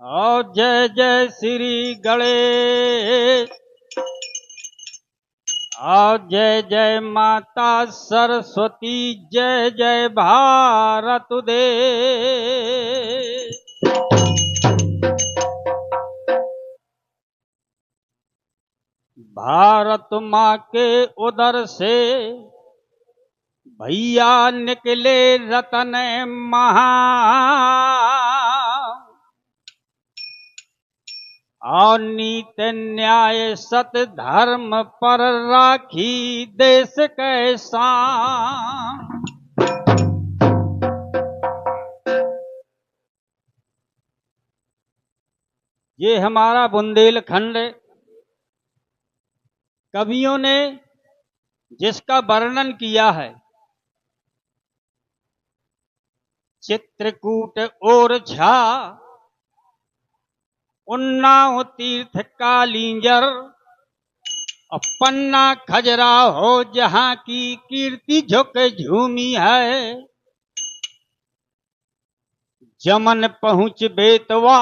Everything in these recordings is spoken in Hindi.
और जय जय श्री गणेश। और जय जय माता सरस्वती। जय जय भारत देश। भारत माँ के उदर से भैया निकले रतन महा। और नीति न्याय सत धर्म पर राखी देश कैसा। ये हमारा बुंदेलखंड कवियों ने जिसका वर्णन किया है, चित्रकूट और झा, उन्नाव तीर्थ कालिंजर, पन्ना खजुराहो जहां की कीर्ति झुक झूमी है। जमन पहुंच बेतवा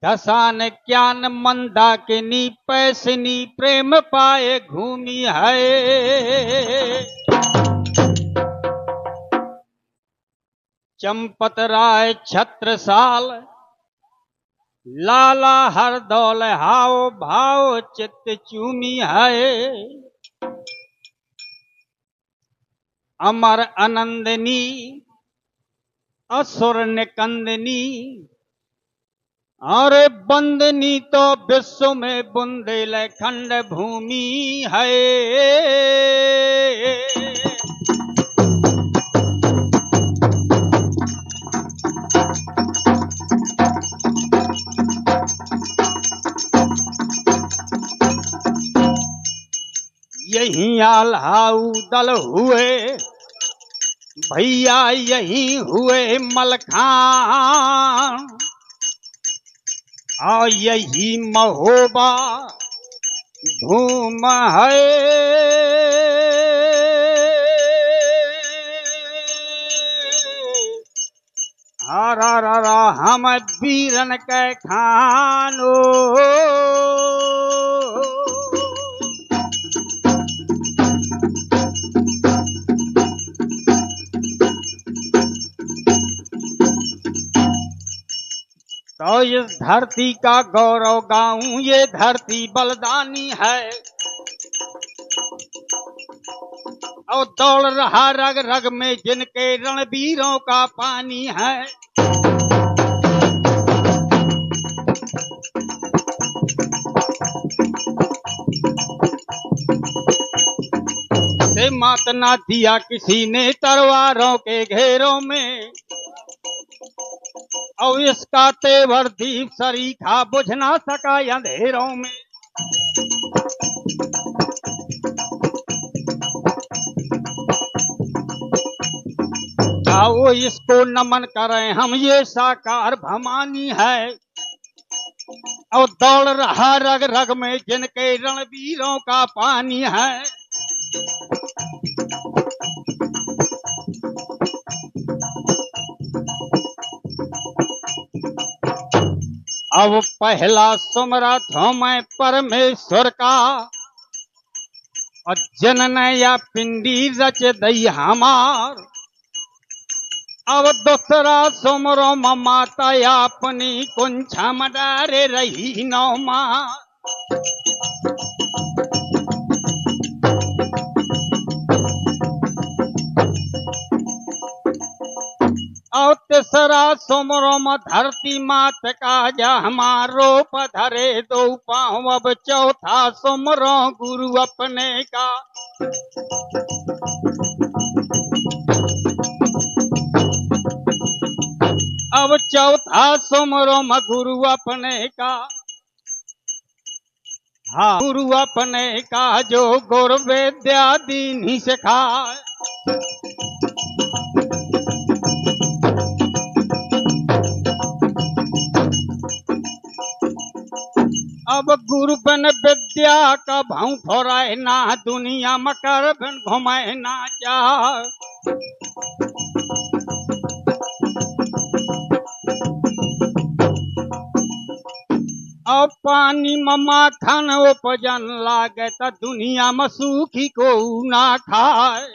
दसान ज्ञान मंदाकिनी पैसनी प्रेम पाए घूमी है। चंपत राय छत्रसाल लाला हरदौल हाव भाव चित्त चूमी है। अमर आनंदनी असुर निकंदनी, अरे बंदनी तो विश्व में बुंदेलखंड भूमि है। यहीं आल्हाऊ दल हुए भैया, यहीं हुए मलखान, और यही महोबा भूम है। हरा हम वीरन के खानो। तो इस धरती का गौरव गाऊं, ये धरती बलदानी है। और दौड़ रहा रग रग में जिनके रणवीरों का पानी है। से मात ना दिया किसी ने तलवारों के घेरों में, और इसका तेवर दीप सरीखा बुझ ना सका अंधेरों में। आओ इसको नमन करें हम, ये साकार भवानी है। और दौड़ रहा रग रग में जिनके रणवीरों का पानी है। अब पहला सुमरत हूं मैं परमेश्वर का, और जनन या पिंडी रच दई हमार। अब दूसरा सुमरो माता अपनी कुंछा मडारे रही नौ माँ। और तीसरा सुमरो धरती मात का जा हमारो पधरे दो पाँव। अब चौथा सुमरो गुरु अपने का, अब चौथा सुमरो गुरु अपने का। हाँ, गुरु अपने का जो गुरु विद्या दीनी सिखाए। अब गुरु बन विद्या का भाव थोड़ाए ना, दुनिया मकर बन घुमाए ना चाह। और पानी में माखन उपजन लागे त दुनिया में सूखी को ना खाए।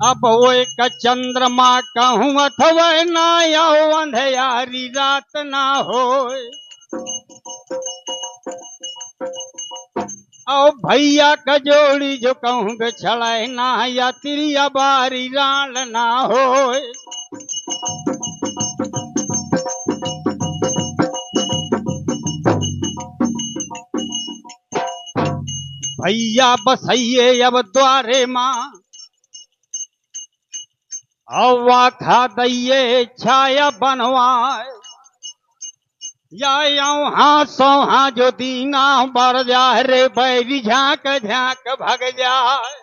अब वो एक चंद्रमा कहूँ अथवा ना आओ अंधेरी रात ना होए। और भैया का जोड़ी जो कहूँ छड़ाए ना या तिरिया बारी राल ना होए। भैया बसइये अब द्वारे माँ हवा खा दइये छाया बनवाए। या हाँ सो हाँ जो दीना बढ़ जाए रे बैरी झांक झांक भग जाए।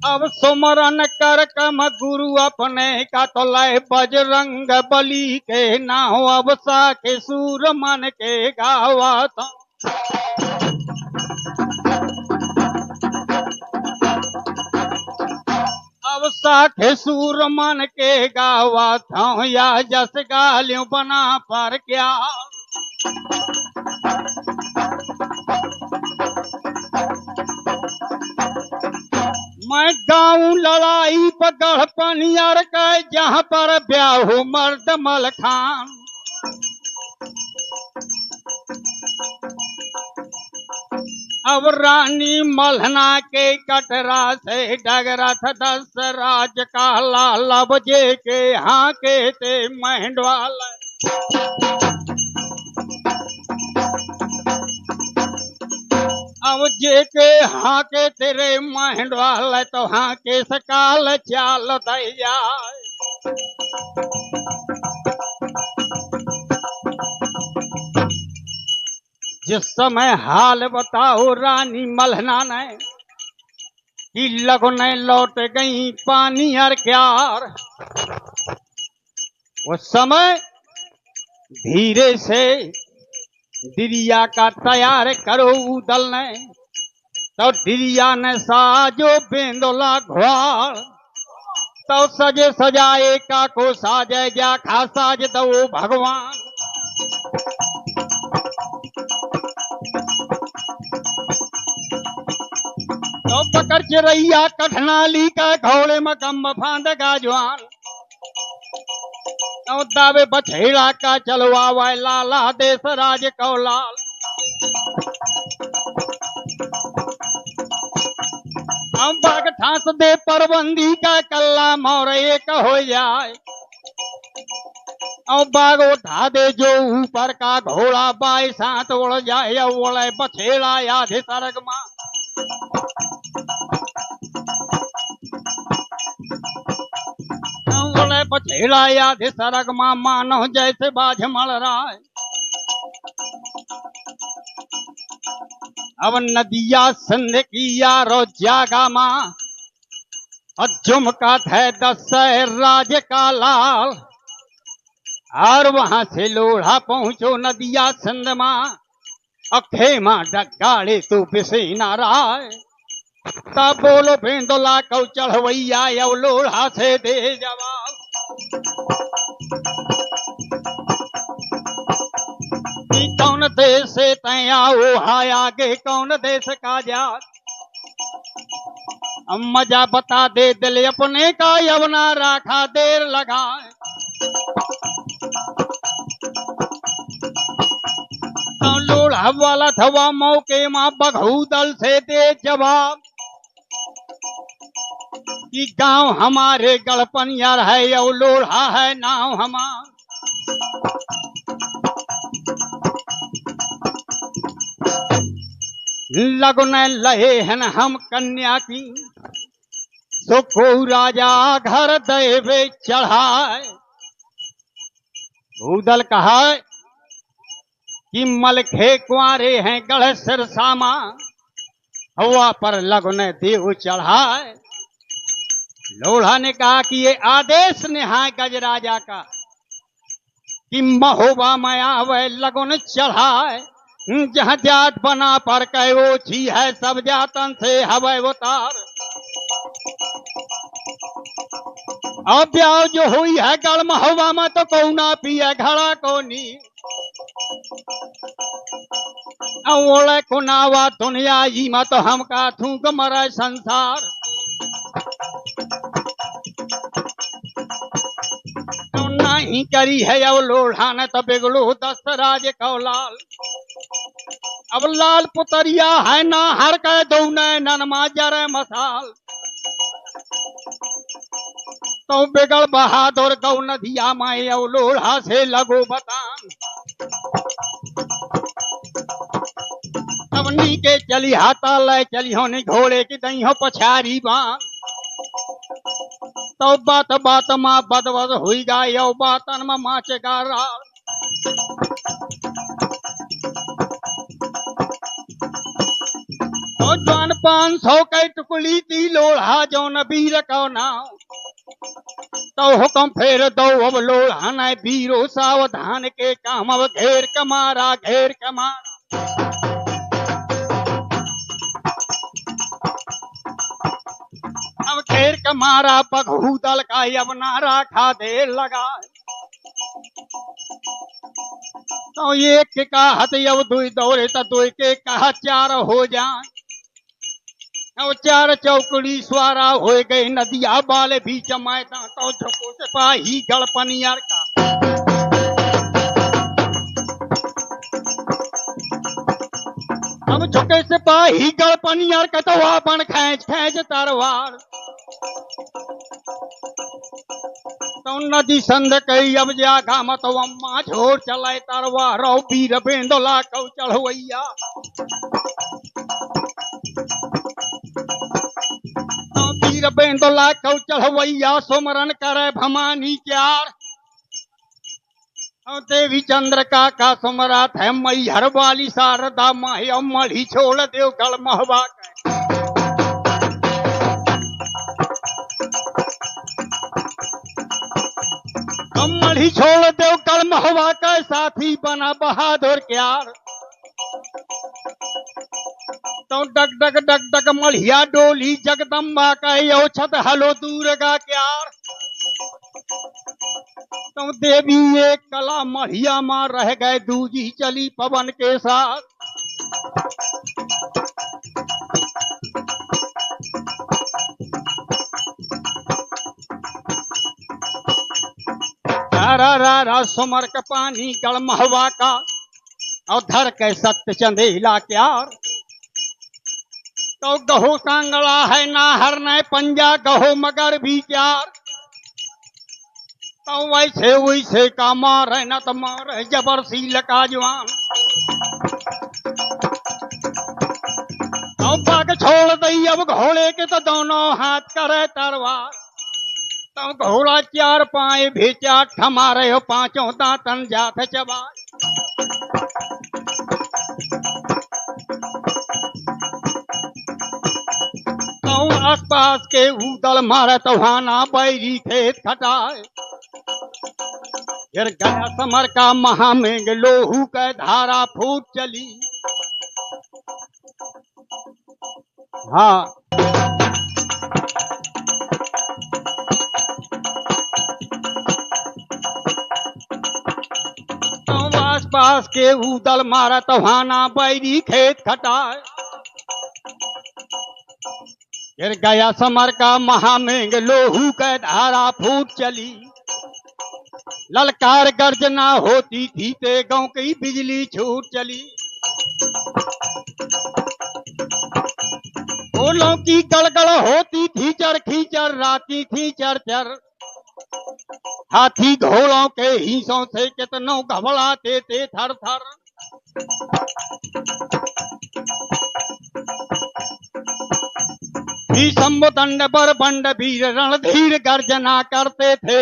अब सुमरन कर कम गुरु अपने का तो लय बजरंग बली के ना हो। अब सा के सूर मन के गावा था। अब साखे सूर मन के गावा था या जस गालियों बना पर क्या। मैं गाऊं लड़ाई पकड़ पनियर का जहां पर ब्याह हो मर्द मलखान। अब रानी मलहना के कटरा से डगरथ दस राज का लाल बजे के हाँ के ते मेहंडवाल। अब जे के हाँ के तेरे मेहंडवाल तो हाँ के सकाल चाल दैया। जिस समय हाल बताओ रानी मलहना ने कि लगने लौट गई पानी हर क्यार। उस समय धीरे से दिरिया का तैयार करो उदल ने। तो दिरिया ने साजो बेंदोला घोड़। तो सजे सजाए का को साजे जा खा साज दो भगवान। तो पकड़ चिरैया कठनाली का घोड़े में कम फांद गाजवान। तो दावे बछेड़ा का चलवा वाय लाला देश राज कौलाल। हम बाग ठास दे परबंदी का कल्ला मोर एक हो जाए। और बाग उठा दे जो ऊपर का घोड़ा बाई साथ उड़ जाए। उड़े बछेड़ा याद सरग मां। उड़े बछेड़ा याद सरग मां मानो जैसे बाझ मल रहा है। अब नदिया संध की यारो जागा मां और झुमका थे दस राज का लाल। और वहां से लोढ़ा पहुंचो नदिया संध मां और खेमा डगाड़े तू पिसे ना रहा है। तब बोलो बेंदोला को चढ़वैया या लोढ़ा से दे जवाब। कौन देश से तय आओ हाय आगे कौन देश का जा। मजा बता दे दिल अपने का यवना राखा देर लगाए। तो लोढ़ा वाला थवा मौके मां बघू दल से दे जवाब कि गांव हमारे गड़पनियर है या लोढ़ा है नाव हमार। लगने लहे हैं हम कन्या की तो को राजा घर देवे चढ़ाए। भूदल कहा कि मलखे कुआरे हैं गढ़ सिरसामा हवा पर लगने देव चढ़ाए। लोढ़ा ने कहा कि ये आदेश निहाय गजराजा का कि महोबा में आवे लगन चढ़ाए। जहाँ जात बना पर कह वो छी है सब जातन से हवे उतार। अब ब्याह जो हुई है गर्म हवा में तो कौना पिए घड़ा कोनी। ओले कुनावा दुनिया ई में तो हम का थूक मरे संसार। तो नहीं करी है अब लोढ़ा ने तो बिगड़ो दस्तराज कौलाल। अब लाल पुतरिया है ना हर कह दो ननमा जरे मसाल। तो बिगड़ बहादुर गौ नदिया माए अब लोढ़ा से लगो बतान। तब नीके चली हाथा ले चली होने घोड़े की दही हो पछारी बान। तो बात बात माँ बदबद हुई गाय बातन में माच गारा। तो जौन 500 के टुकड़ी थी लोढ़ा जौन वीर को नाव। तो हुक्म फेर दो अब लोढ़ा न वीरो सावधान के काम अब घेर के मारा घेर के मारा। अब घेर के मारा बघू दल का अब नारा खा देर लगा। तो एक का हथ अब दुई दौड़े तो दुई के कहा 4 हो जाए। अब 4 चौकड़ी स्वारा हो गई नदिया बाले भी जमाता। तो झुको सिपाही गड़पनियर का अब झुके सिपाही गड़पनियर का तो अपन खींच खींच तरवार। तो नदी संध कई अब जागा मत अम्मा झोर चलाए तरवार। वीर बेंदोला कौ चढ़वैया वीर बेंदोला कौ चढ़वैया सुमरन करे भवानी क्यार। देवी चंद्र का सुमरात है मैहर वाली शारदा माही मढ़ी छोड़ देव गढ़ महवा के। मढ़ी छोड़ देव गढ़ महवा के साथी बना बहादुर क्यार। तो डग डग डग डग मढ़िया डोली जगदम्बा का यो छत हलो दूर का क्यार। तो देवी एक कला मढ़िया मार रह गए दूजी चली पवन के साथ। रा सुमर का पानी गढ़ महवा का और धर के सत्य चंदेला क्यार। तो गहो सांगला है ना हर न पंजा गहो मगर भी क्यार। तो वैसे वैसे का मार है ना तो मार है जबरसील का जवान। तो पग छोड़ दई अब घोड़े के तो दोनों हाथ करे तरवार। तो घोड़ा 4 पाए भेचा ठमारे हो 5 दांतन जात चबाए। तो आसपास के उदल मारे तो हाना बैरी खेत खटाए। फिर गया समर का महामेघ लोहू के धारा फूट चली। हाँ तो आसपास के उदल मारा तोहाना बैरी खेत खटाए। फिर गया समर का महामेघ लोहू के धारा फूट चली। ललकार गर्जना होती थी ते गांव की बिजली छूट चली। फूलों की गड़गड़ होती थी चरखी चर राती थी चर। हाथी घोड़ों के हिस्सों से कितनों घबराते थे थर थर। दंड पर बंड वीर रणधीर गर्जना करते थे।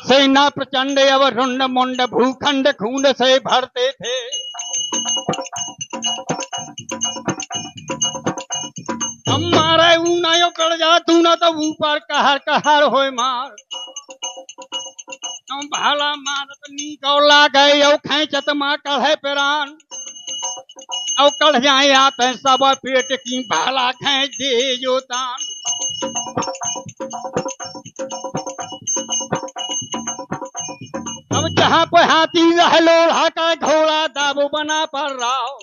सेना प्रचंड अब रुंड मुंड भूखंड खून से भरते थे। हम मारे ऊना कर जा तू ना तो ऊपर कहर कहर होए मार। हम भाला मारत नी कौला गए खेचत माँ कढ़े पेरान। और कल जाए आते सब पेट की भाला खेच दे जो तान। अब जहां पर हाथी रह लोढ़ा का घोड़ा दाबो बना पर रहा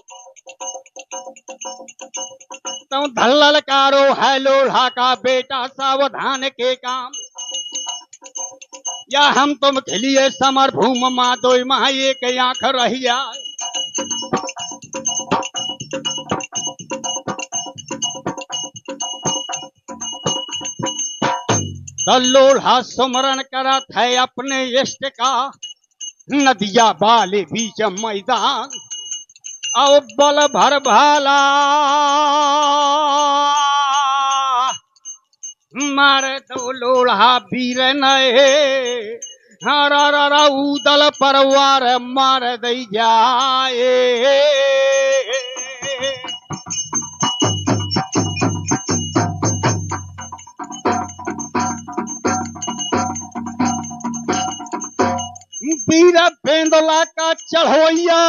तो धल्लल कारो है लोढ़ा का बेटा सावधान के काम। या हम तुम खिलिए समर भूम माँ दो माँ एक आंख रह जाए। तो लोढ़ा सुमरन करत है अपने इष्ट का नदिया बाले बीच मैदान। और बल भर भाला मार दो लोढ़ा वीर नए हरा उदल परवार मार दई जाए। वीर बेंदला का चढ़ोइया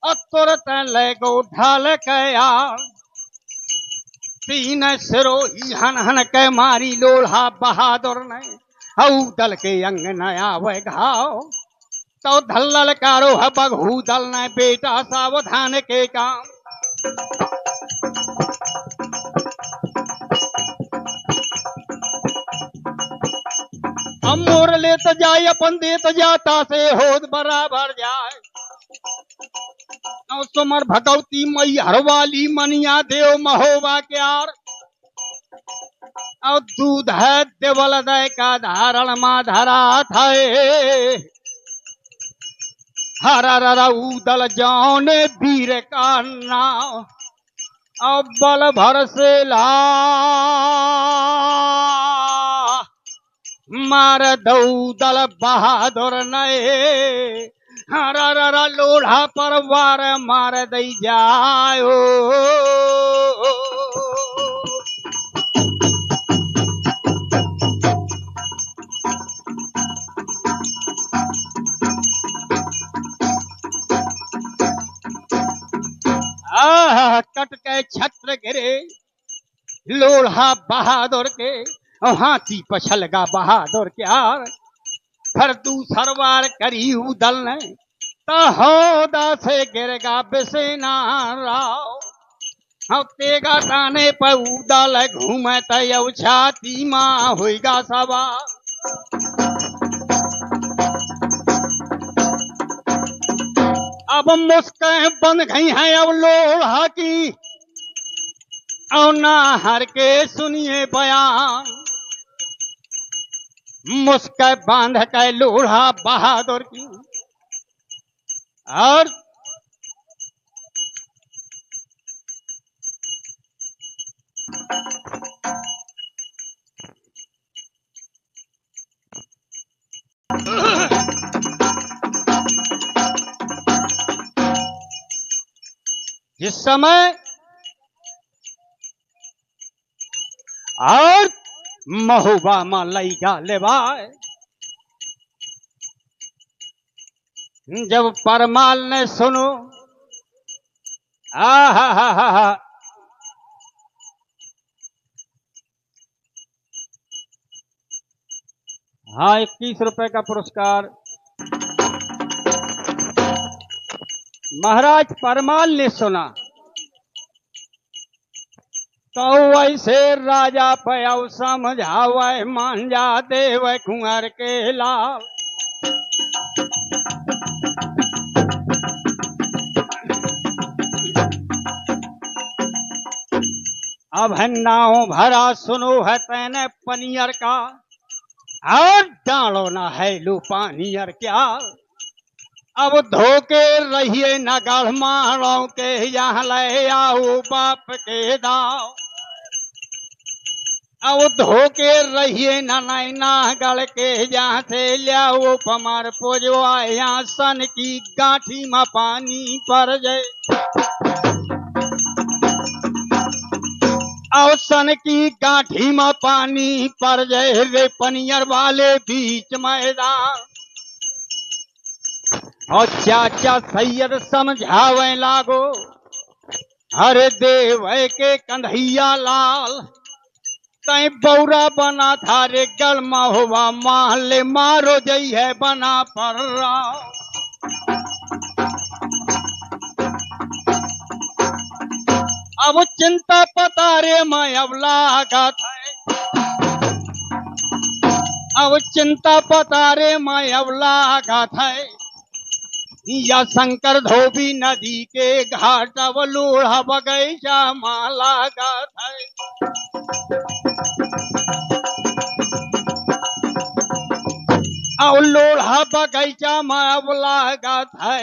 तुरंत ले गो ढाल कया। तीन सिरोही हन हन के मारी लोढ़ा बहादुर ने दल के अंग नया वे घाव। तो धल्लल कारो है बघू दल ने बेटा सावधान के काम। हम मोर लेत जाए अपन देत जाता से होद बराबर जाए। सुमर भगवती मई हरवाली मनिया देव महोबा क्यार। और दूध है देवल दय का धारण मा धरा था हरा उदल जौने वीर का नाम। और बल भर से ला मार दल बहादुर नए हरा लोढ़ा पर वार मार दई जाओ। कट के छत्र गिरे लोढ़ा बहादुर के हाथी पछलगा बहादुर क्यार। फिर दूसर वार करी उदल ने तहोदा से गिरगा बिसेना राव। तेगा ताने पर उदल घूमे तय छाती माँ होगा सवा। अब मुस्कें बंद गई हैं अब लोढ़ा की और ना हर के सुनिए बयान। मुस्के बांध के लोढ़ा बहादुर की और जिस समय और महुबा मा लईगा लेवाए जब परमाल ने सुनो हा हाँ 21 रुपए का पुरस्कार महाराज परमाल ने सुना तो वैसे राजा पयाव समझावे मान जा देव कुंवर के लाल। अब है नाव भरा सुनो है तैने पनियर का और डालो ना है लू पानियर क्या। अब धोके रहिए न गढ़ मारो के यहाँ ले आओ बाप के दाव। अब धोके रहिए न नैना गढ़ के जहाँ से लियाओ पमार पोजवा यहाँ सन की गांठी में पानी पर जाए। और सन की गांठी में पानी पर जाए रे पनियर वाले बीच मैदान। और चाचा सैयद समझावे लागो हरे देव के कंधैया लाल तय बौरा बना था रे गल महुआ माले मारो जई है बना पर अब चिंता पता रे मैं अब लागत है अब चिंता पता रे मैं अब लागत है या शंकर धोबी नदी के घाट अब लोढ़ा बगैचा माला लागत है अब लोढ़ा बगैचा में अब लागत है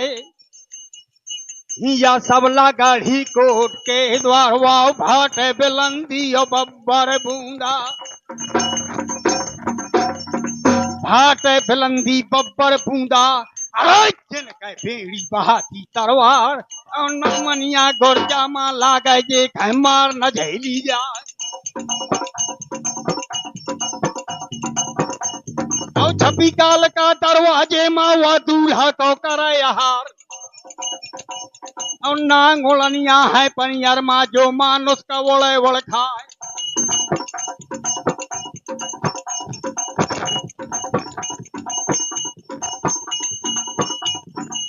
या सबला गाढ़ी कोट के द्वार वाव भाट बिलंदी और बब्बर बूंदा भाट बिलंदी बब्बर बूंदा जिनके बेड़ी बहाती तरवार और नमनिया गोरजा मां लागे जे मार न झेली जाए और छपी काल का दरवाजे मां वह दूल्हा तो करे हार और नांग ओलनिया है पनियर माँ जो मानुष का ओले ओल खाए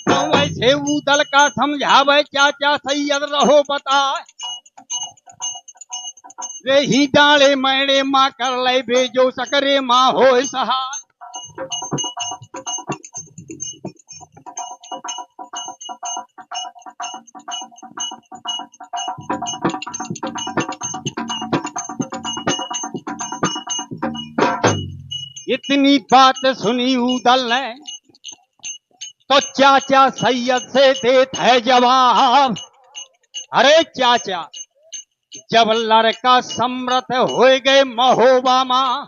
तो वैसे उदल का समझावे चाचा सैयद रहो बताए वे ही डाले मैणे माँ कर ले भेजो सकरे माँ हो सहाय इतनी बात सुनी उदल ने तो चाचा सैयद से देता है जवाब अरे चाचा जब लड़का समृत हो गए महोबा मां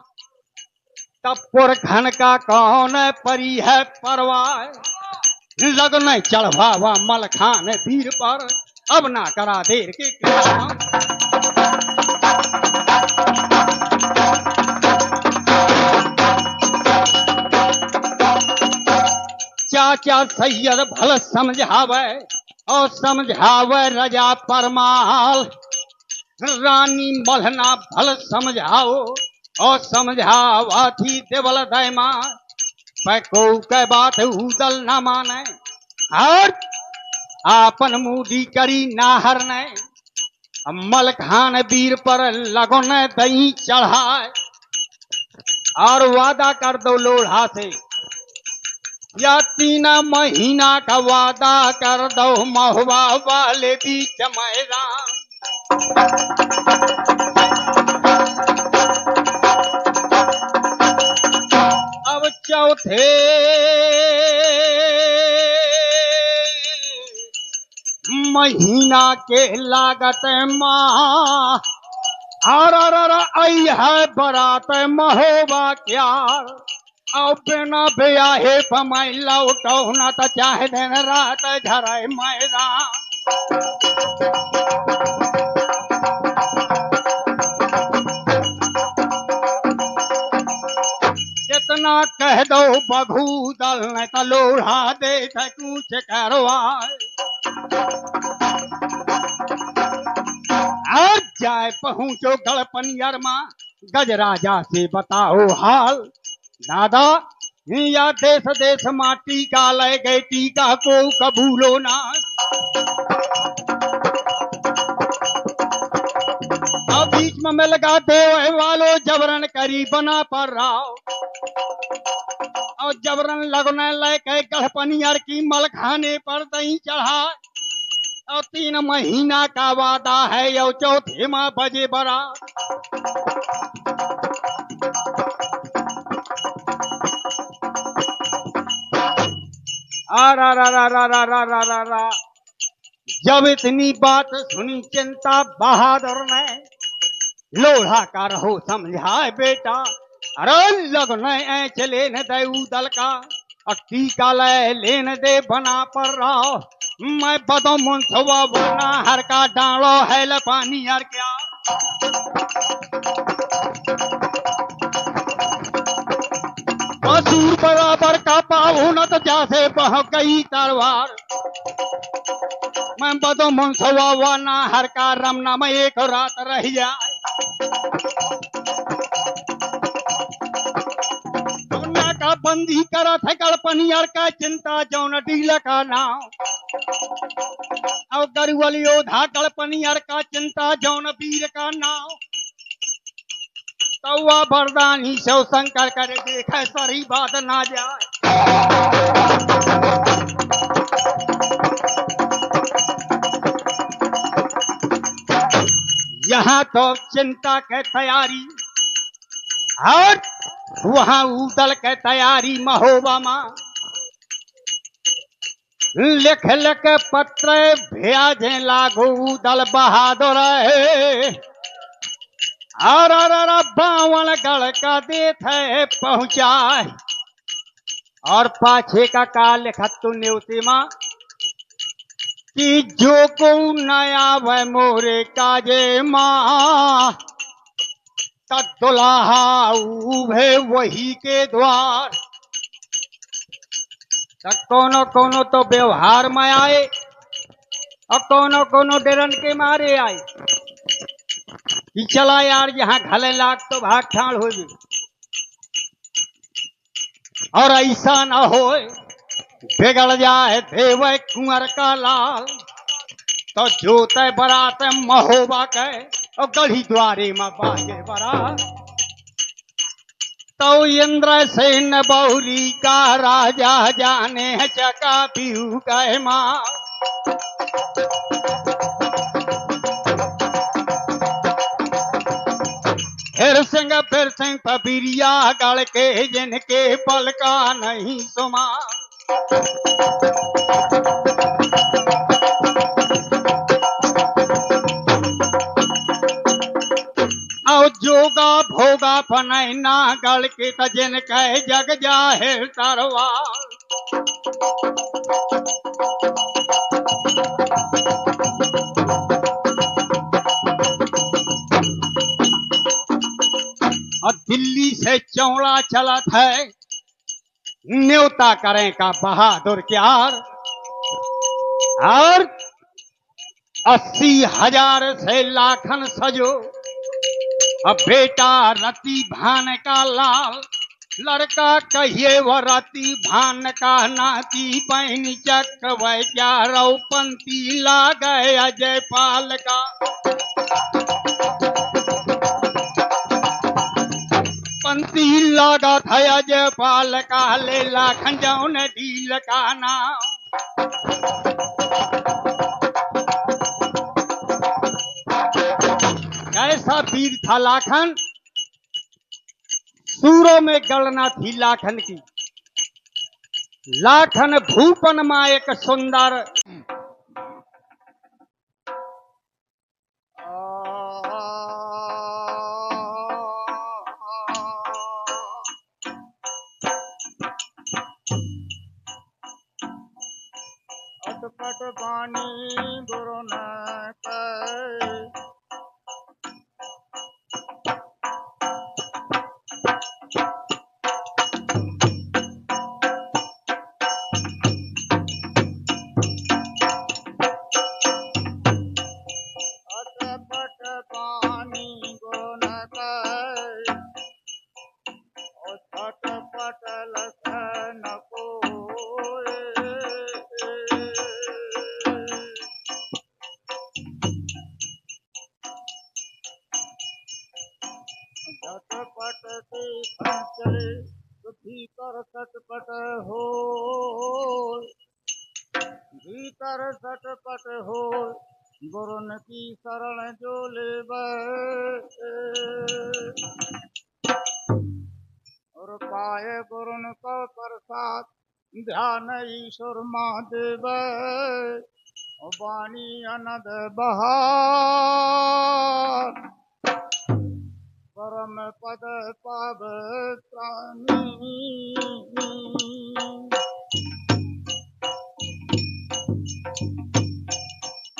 तब पुरखन का कौन परी है परवाह लगन चढ़वावा मलखान वीर पर अब ना करा देर के चाचा सैयद भल समझावे और समझावे रजा परमाल रानी मलहना भल समझाओ और समझावा थी देवल दैमा पैको के बात उदल न माने और आपन मूडी करी नाहर ने मलखान वीर पर लगन दही चढ़ाए और वादा कर दो लोढ़ा से या 3 महीना का वादा कर दो महुआ वाले बीच मैदान अब चौथे महीना के लागत माँ आई है बरात महोबा क्या और बिना ब्याहे पमाई लौटो न तो चाहे दिन रात झराए मैदान इतना कह दो बघूदल ने तो लोढ़ा दे कुछ करवाए आज जाए पहुंचो गढ़पनियर मां गजराजा से बताओ हाल दादा या देश देश माटी का ले गए टीका को कबूलो ना अब बीच में मिल गा देव वालो जबरन करी बना पर राव और जबरन लगने लेके गढ़पनियर की मलखाने पर दही चढ़ा और 3 महीना का वादा है यो चौथे माह बजे बरा आ जब इतनी बात सुनी चिंता बहादुर ने लोढ़ा का रहो समझाए बेटा अरे लगने चले न दे उदल का और टीका लेने दे बना पर रहो मैं बदो मुंसवा बना हर का डालो है ल पानी यार क्या मसूर बराबर का पाऊ न तो जैसे बह गई तलवार मैं बदो मुंसवा वाना हर का रमना में एक रात रह जाए दुनिया का बंदी करा थे कड़पनियर का चिंता जौन डील का नाम और गरुवल योधा कड़पनियर का चिंता जौन वीर का नाम तवा बरदानी शिव शंकर करे देखे सरी बात ना जाए यहाँ तो चिंता के तैयारी और वहां उदल के तैयारी महोबा मां लिख लिख पत्र भेजे लागू उदल बहादुर और बावन गढ़ का देत है पहुंचाए और पाछे का काल लिखा तू न्योते मां कि जो को नया वह मोरे काजे मां दुल्हा उभे वही के द्वार कोनो कोनो तो व्यवहार में आए और कोनो कोनो डरन के मारे आए कि चला यार यहाँ घले लाग तो भाग ठाड़ हो गई और ऐसा न हो बिगड़ जाए देव कुंवर का लाल तो जोते बरात महोबा के और गढ़ी द्वारे में बाजे बरात तो इंद्र सेन बहुरी का राजा जाने चका पीहू गए मां फिर सिंह पबिरिया गढ़ के जिनके बल का नहीं सुमा और जोगा भोगा पनैना गढ़ के तजन कह जग जाहिर तरवार और दिल्ली से चौड़ा चलत है न्योता करें का बहादुर क्यार और 80,000 से लाखन सजो अब बेटा रति भान का लाल लड़का कहिए वो रति भान का नाती बहन चक वह क्या रौपंती ला गए अजय पाल का पंती लागा था अजय पाल का ले लाखन जौन ढील का नाम कैसा वीर था लाखन सूरों में गणना थी लाखन की लाखन भूपन मां एक सुंदर अटपट बानी गुरु न भीतर सटपट हो गुरुन की शरण जो ले और पाए गुरुन को प्रसाद ध्यान ईश्वर महादेव वाणी अनद बहार परम पद पाव प्राणी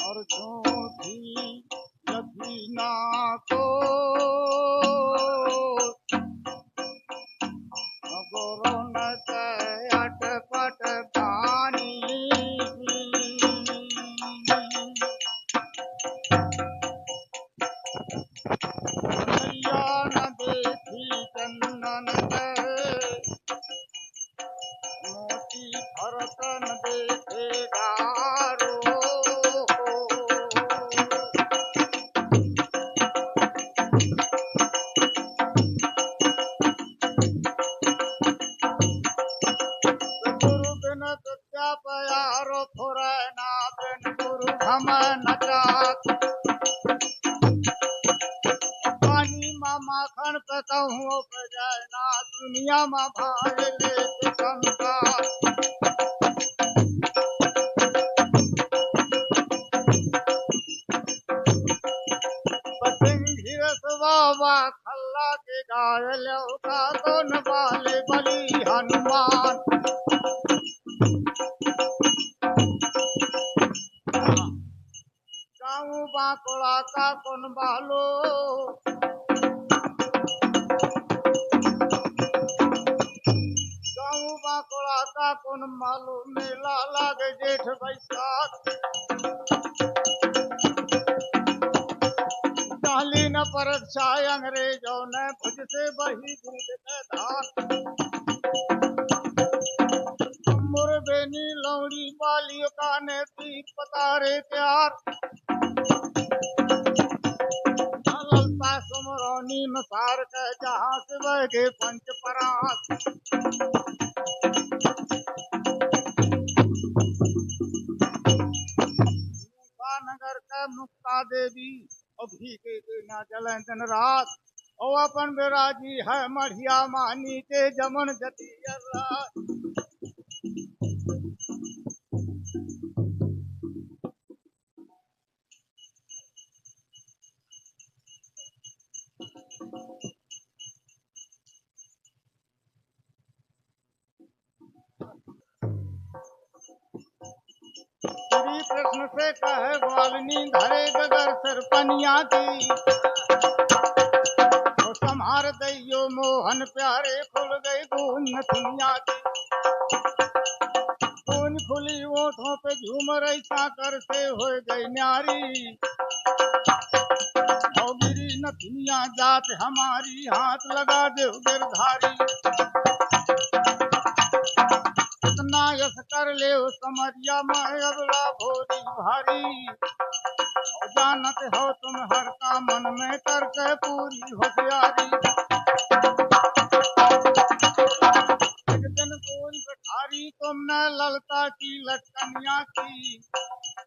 और झूठी लखीना को गुरु न अटपट बानी माखन पे कहूँ पे जाए ना दुनिया में भाग ले संसार। बाबा खल्ला के गायल का दोन वाले बली हनुमान। गाँव बांकुड़ा का कौन बालो गाँव बांकुड़ा का कौन मालूम मेला लागे जेठ बैसाख। डाली न परत छाय अंग्रेजों ने भुज से बही दूध के धार। मुरबेनी लौड़ी बालियों का ने पी पतारे प्यार। ललता सुमरौनी मसार के जहाँ से बह के पंच परास। नगर के मुक्ता देवी अभी के ना जलन दिन रात। ओ अपन बेराजी है मढ़िया मानी के जमन जती रात। श्री कृष्ण से कहे ग्वालिनी धरे गगर सरपनिया की। वो संहार दैयो मोहन प्यारे खुल गई गूंज नथुनिया की। गूंज खुली ओठों पे झूम रही साकर से हो गई न्यारी। गिरी नथुनिया जात हमारी हाथ लगा दे गिरधारी। इतना यश कर ले समरिया मैं अबला भोरी भारी। जानत हो तुम हर का मन में करके पूरी होशियारी। एक दिन गोल बैठारी तुमने ललता की लटकनिया की।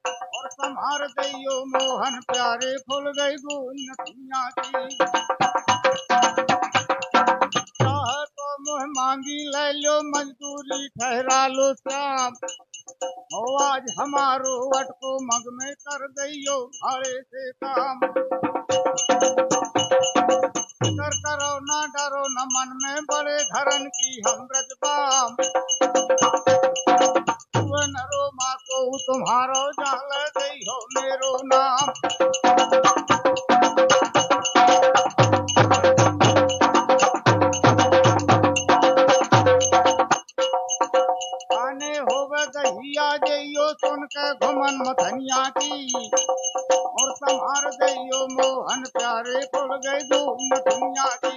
और संहार दैयो मोहन प्यारे खुल गई गूंज नथुनिया की। चाहे तो मुँह मांगी ले लो मजदूरी ठहरा लो श्याम। ओ आज हमारो अटको मग में कर दैयो भाड़े से काम। कर करो ना डरो न मन में बड़े धरन की हम रजबाम। नरो माँ को तुम्हारो जाल दैयो मेरो नाम। आने होवे दहिया जइयो सुन के घुमन मथनिया की। और संहार दैयो मोहन प्यारे खुल गई गूंज नथुनिया की।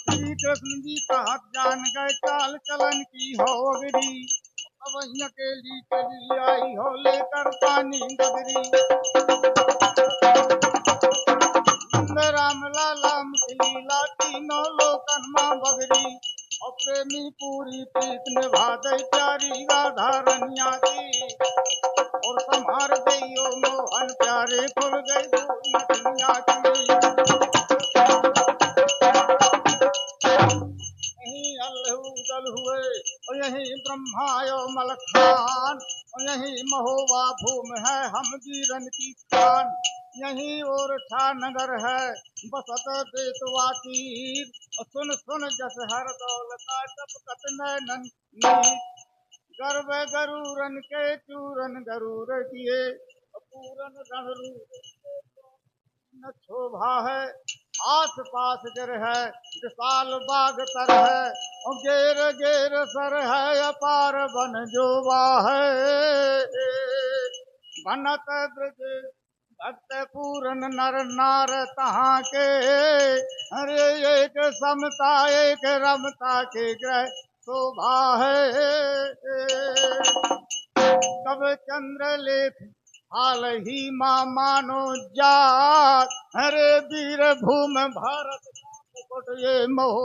श्री कृष्ण जी का हाथ जान गए चाल चलन की हो अगरी। अब अकेली चली आई हो लेकर पानी गगरी। राम लाला लीला तीनों लोकन माँ बगरी। और प्रेमी पूरी प्रीत निभा दई प्यारी राधा रनिया की। और संहार दैयो मोहन प्यारे खुल गई गूंज नथुनिया की। यहीं अल्लाह हुए और यहीं ब्रह्मायो मलखान। और यहीं महोबा भूमि है हम वीरन की स्थान। यहीं ओरछा नगर है बसत बेतवा तीर। सुन सुन जस हर दौलता टपकत नैनन नीर। गर्व गरूरन के चूरन गरूर किए। पूरन रणरूप न शोभा है। आस पास गिर है विशाल बाग तर है। और गेर गेर सर है अपार बन जोवा है। बनत ब्रज भक्त पूरन नर नार तहाँ के। अरे एक समता एक रमता के ग्रह शोभा है। तब चंद्रलेख हाल ही माँ मानो जात। अरे वीर भूम भारत का मुकुट ये मोह।